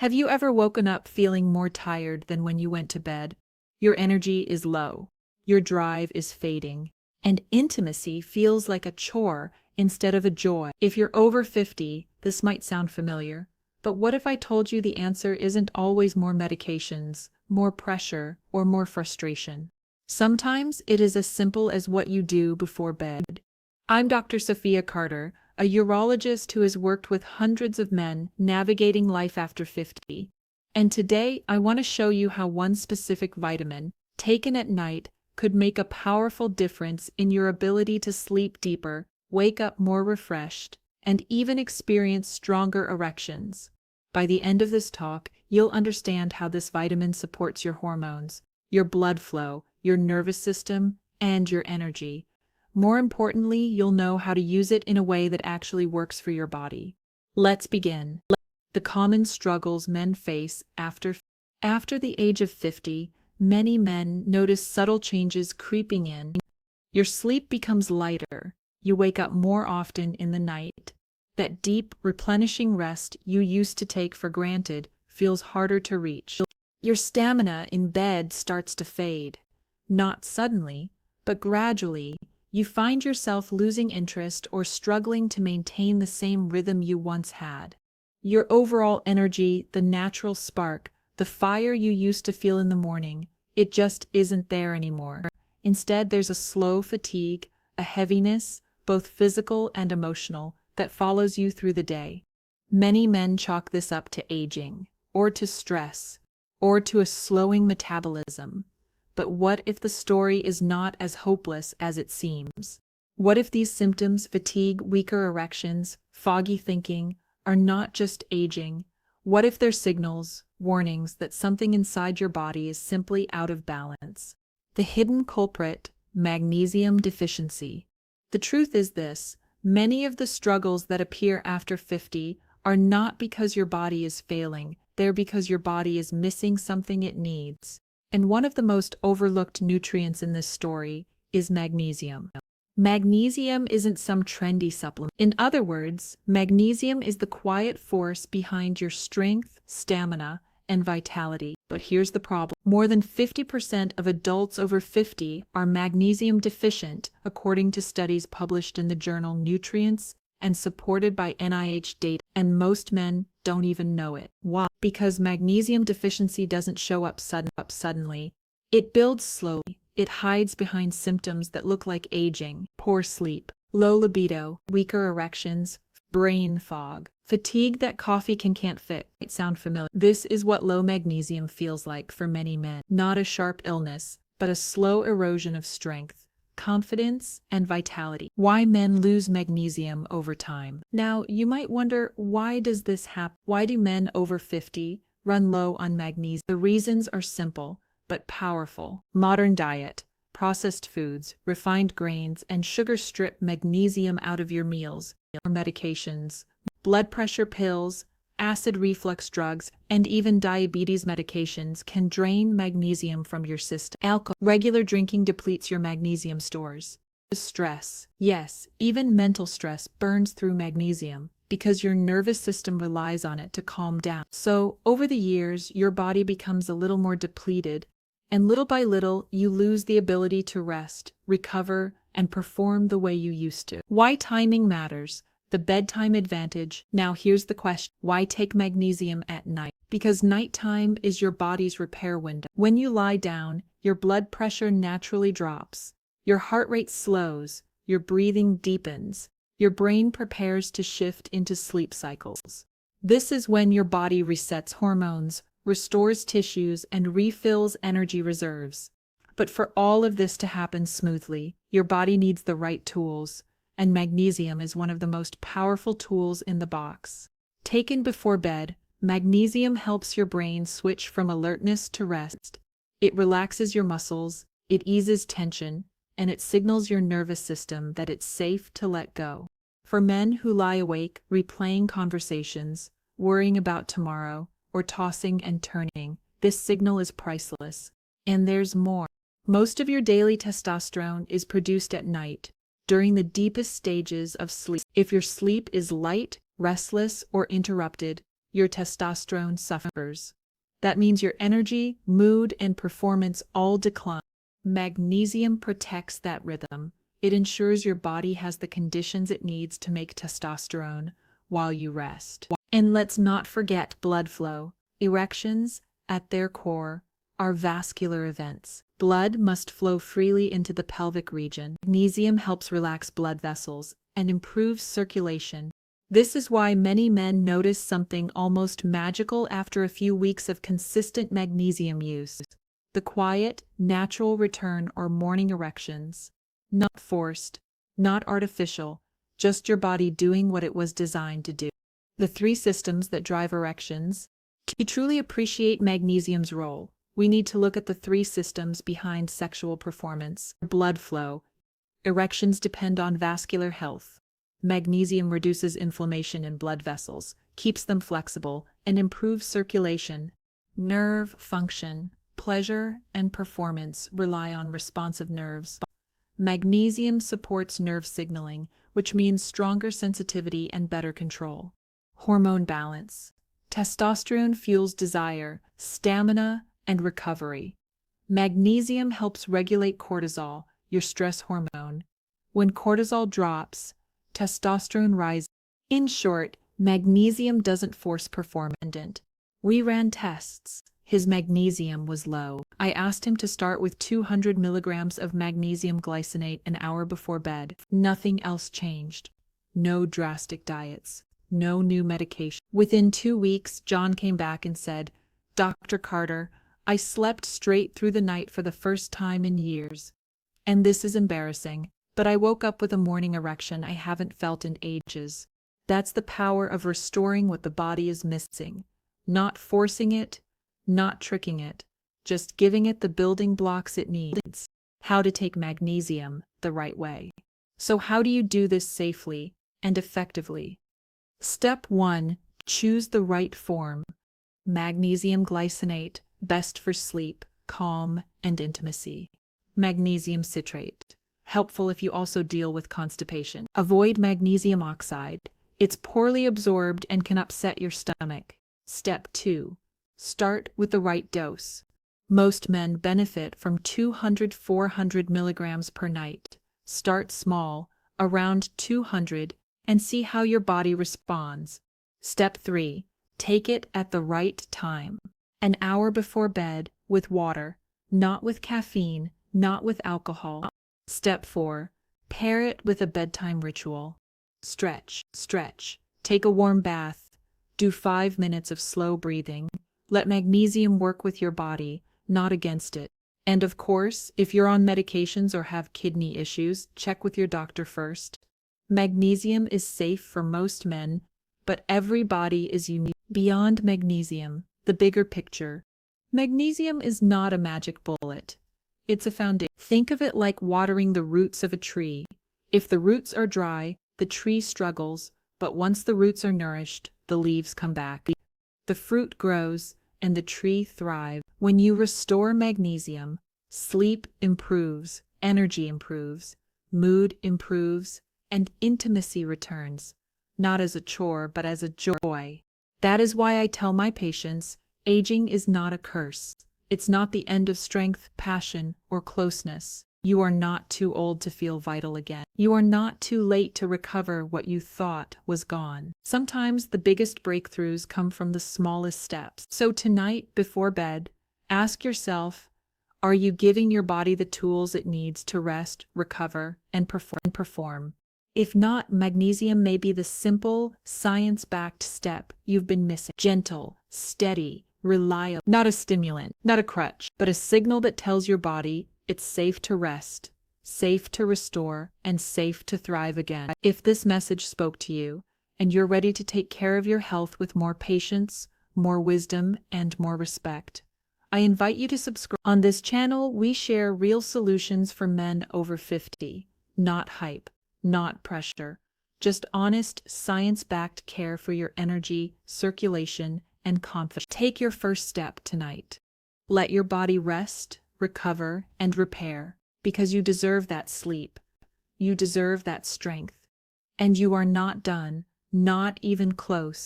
Have you ever woken up feeling more tired than when you went to bed? Your energy is low, your drive is fading, and intimacy feels like a chore instead of a joy. If you're over 50, this might sound familiar, but what if I told you the answer isn't always more medications, more pressure, or more frustration? Sometimes it is as simple as what you do before bed. I'm Dr. Sophia Carter, a urologist who has worked with hundreds of men navigating life after 50. And today I want to show you how one specific vitamin, taken at night, could make a powerful difference in your ability to sleep deeper, wake up more refreshed, and even experience stronger erections. By the end of this talk, you'll understand how this vitamin supports your hormones, your blood flow, your nervous system, and your energy. More importantly, you'll know how to use it in a way that actually works for your body. Let's begin. The common struggles men face after the age of 50, many men notice subtle changes creeping in. Your sleep becomes lighter. You wake up more often in the night. That deep, replenishing rest you used to take for granted feels harder to reach. Your stamina in bed starts to fade. Not suddenly, but gradually. You find yourself losing interest or struggling to maintain the same rhythm you once had. Your overall energy, the natural spark, the fire you used to feel in the morning, it just isn't there anymore. Instead, there's a slow fatigue, a heaviness, both physical and emotional, that follows you through the day. Many men chalk this up to aging, or to stress, or to a slowing metabolism. But what if the story is not as hopeless as it seems? What if these symptoms, fatigue, weaker erections, foggy thinking, are not just aging? What if they're signals, warnings that something inside your body is simply out of balance? The hidden culprit, magnesium deficiency. The truth is this: many of the struggles that appear after 50 are not because your body is failing, they're because your body is missing something it needs. And one of the most overlooked nutrients in this story is magnesium. Magnesium isn't some trendy supplement. In other words, magnesium is the quiet force behind your strength, stamina, and vitality. But here's the problem. More than 50% of adults over 50 are magnesium deficient, according to studies published in the journal Nutrients and supported by NIH data. And most men don't even know it. Why? Because magnesium deficiency doesn't show up suddenly. It builds slowly. It hides behind symptoms that look like aging, poor sleep, low libido, weaker erections, brain fog, fatigue that coffee can't fix. Might sound familiar. This is what low magnesium feels like for many men. Not a sharp illness, but a slow erosion of strength, confidence, and vitality. Why men lose magnesium over time. Now, you might wonder, why does this happen? Why do men over 50 run low on magnesium? The reasons are simple, but powerful. Modern diet, processed foods, refined grains, and sugar strip magnesium out of your meals. Medications, blood pressure pills, acid reflux drugs, and even diabetes medications can drain magnesium from your system. Alcohol, regular drinking depletes your magnesium stores. Stress, yes, even mental stress burns through magnesium because your nervous system relies on it to calm down. So, over the years, your body becomes a little more depleted, and little by little, you lose the ability to rest, recover, and perform the way you used to. Why timing matters. The bedtime advantage. Now here's the question. Why take magnesium at night? Because nighttime is your body's repair window. When you lie down, your blood pressure naturally drops. Your heart rate slows. Your breathing deepens. Your brain prepares to shift into sleep cycles. This is when your body resets hormones, restores tissues, and refills energy reserves. But for all of this to happen smoothly, your body needs the right tools. And magnesium is one of the most powerful tools in the box. Taken before bed, magnesium helps your brain switch from alertness to rest. It relaxes your muscles, it eases tension, and it signals your nervous system that it's safe to let go. For men who lie awake, replaying conversations, worrying about tomorrow, or tossing and turning, this signal is priceless. And there's more. Most of your daily testosterone is produced at night, during the deepest stages of sleep. If your sleep is light, restless, or interrupted, your testosterone suffers. That means your energy, mood, and performance all decline. Magnesium protects that rhythm. It ensures your body has the conditions it needs to make testosterone while you rest. And let's not forget blood flow. Erections, at their core, are vascular events. Blood must flow freely into the pelvic region. Magnesium helps relax blood vessels and improves circulation. This is why many men notice something almost magical after a few weeks of consistent magnesium use. The quiet, natural return or morning erections. Not forced, not artificial, just your body doing what it was designed to do. The three systems that drive erections. To truly appreciate magnesium's role, we need to look at the three systems behind sexual performance. Blood flow. Erections depend on vascular health. Magnesium reduces inflammation in blood vessels, keeps them flexible, and improves circulation. Nerve function. Pleasure and performance rely on responsive nerves. Magnesium supports nerve signaling, which means stronger sensitivity and better control. Hormone balance. Testosterone fuels desire, stamina, and recovery. Magnesium helps regulate cortisol, your stress hormone. When cortisol drops, testosterone rises. In short, magnesium doesn't force performance. We ran tests. His magnesium was low. I asked him to start with 200 milligrams of magnesium glycinate an hour before bed. Nothing else changed. No drastic diets. No new medication. Within 2 weeks, John came back and said, "Dr. Carter, I slept straight through the night for the first time in years. And this is embarrassing, but I woke up with a morning erection I haven't felt in ages." That's the power of restoring what the body is missing. Not forcing it, not tricking it, just giving it the building blocks it needs. How to take magnesium the right way. So how do you do this safely and effectively? Step 1. Choose the right form. Magnesium glycinate, best for sleep, calm, and intimacy. Magnesium citrate, helpful if you also deal with constipation. Avoid magnesium oxide. It's poorly absorbed and can upset your stomach. Step 2. Start with the right dose. Most men benefit from 200-400 milligrams per night. Start small, around 200, and see how your body responds. Step 3. Take it at the right time. An hour before bed, with water, not with caffeine, not with alcohol. Step 4. Pair it with a bedtime ritual. Stretch. Take a warm bath. Do 5 minutes of slow breathing. Let magnesium work with your body, not against it. And of course, if you're on medications or have kidney issues, check with your doctor first. Magnesium is safe for most men, but every body is unique. Beyond magnesium, the bigger picture. Magnesium is not a magic bullet. It's a foundation. Think of it like watering the roots of a tree. If the roots are dry, the tree struggles, but once the roots are nourished, the leaves come back. The fruit grows, and the tree thrives. When you restore magnesium, sleep improves, energy improves, mood improves, and intimacy returns, not as a chore, but as a joy. That is why I tell my patients, aging is not a curse. It's not the end of strength, passion, or closeness. You are not too old to feel vital again. You are not too late to recover what you thought was gone. Sometimes the biggest breakthroughs come from the smallest steps. So tonight, before bed, ask yourself, are you giving your body the tools it needs to rest, recover, and perform? If not, magnesium may be the simple, science-backed step you've been missing. Gentle, steady, reliable. Not a stimulant, not a crutch, but a signal that tells your body it's safe to rest, safe to restore, and safe to thrive again. If this message spoke to you, and you're ready to take care of your health with more patience, more wisdom, and more respect, I invite you to subscribe. On this channel, we share real solutions for men over 50. Not hype, not pressure, just honest, science-backed care for your energy, circulation, and confidence. Take your first step tonight. Let your body rest, recover, and repair, because you deserve that sleep. You deserve that strength. And you are not done, not even close.